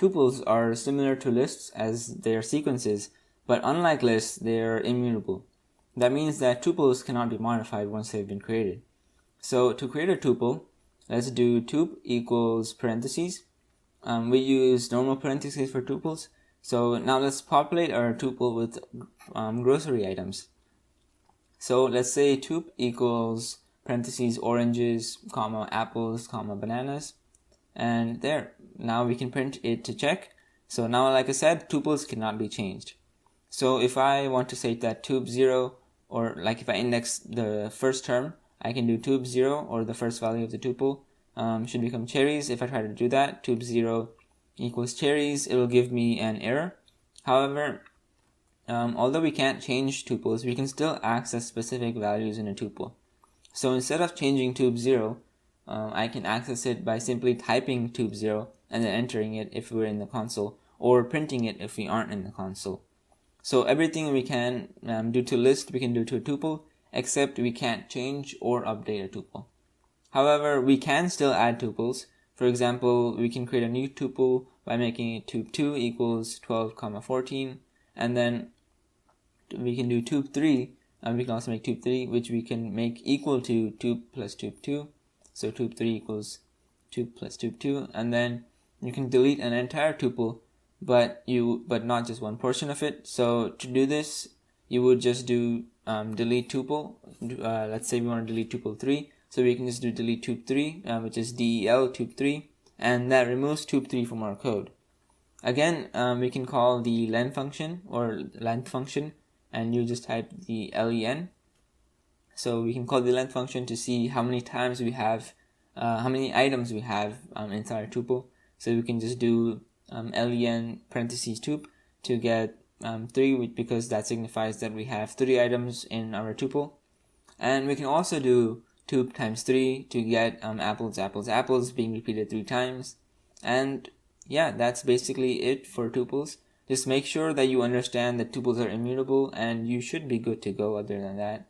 tuples are similar to lists as they are sequences, but unlike lists, they are immutable. That means that tuples cannot be modified once they've been created. So to create a tuple, let's do tup equals parentheses. We use normal parentheses for tuples. So now let's populate our tuple with grocery items. So let's say tup equals parentheses oranges, comma apples, comma bananas. And there, now we can print it to check. So now, like I said, tuples cannot be changed. So if I want to say that tup 0, or like if I index the first term, I can do tup 0, or the first value of the tuple should become cherries. If I try to do that, tup 0 equals cherries, it will give me an error. However, although we can't change tuples, we can still access specific values in a tuple. So instead of changing tup 0, I can access it by simply typing tup 0 and then entering it if we're in the console, or printing it if we aren't in the console. So everything we can do to list, we can do to a tuple, except we can't change or update a tuple. However, we can still add tuples. For example, we can create a new tuple by making it tup 2 equals 12, 14, and then we can do tup 3, and we can also make tup 3, which we can make equal to tup plus tup 2. So tup 3 equals tup plus tup 2, and then you can delete an entire tuple, but not just one portion of it. So to do this, you would just do delete tuple. Let's say we want to delete tuple 3, so we can just do delete tup 3, which is del tup 3, and that removes tup 3 from our code. Again, we can call the len function or length function, and you just type the len. So we can call the length function to see how many times we have, how many items we have inside our tuple. So we can just do len parentheses tup to get 3, because that signifies that we have 3 items in our tuple. And we can also do tup times 3 to get apples, apples, apples being repeated 3 times. And yeah, that's basically it for tuples. Just make sure that you understand that tuples are immutable, and you should be good to go other than that.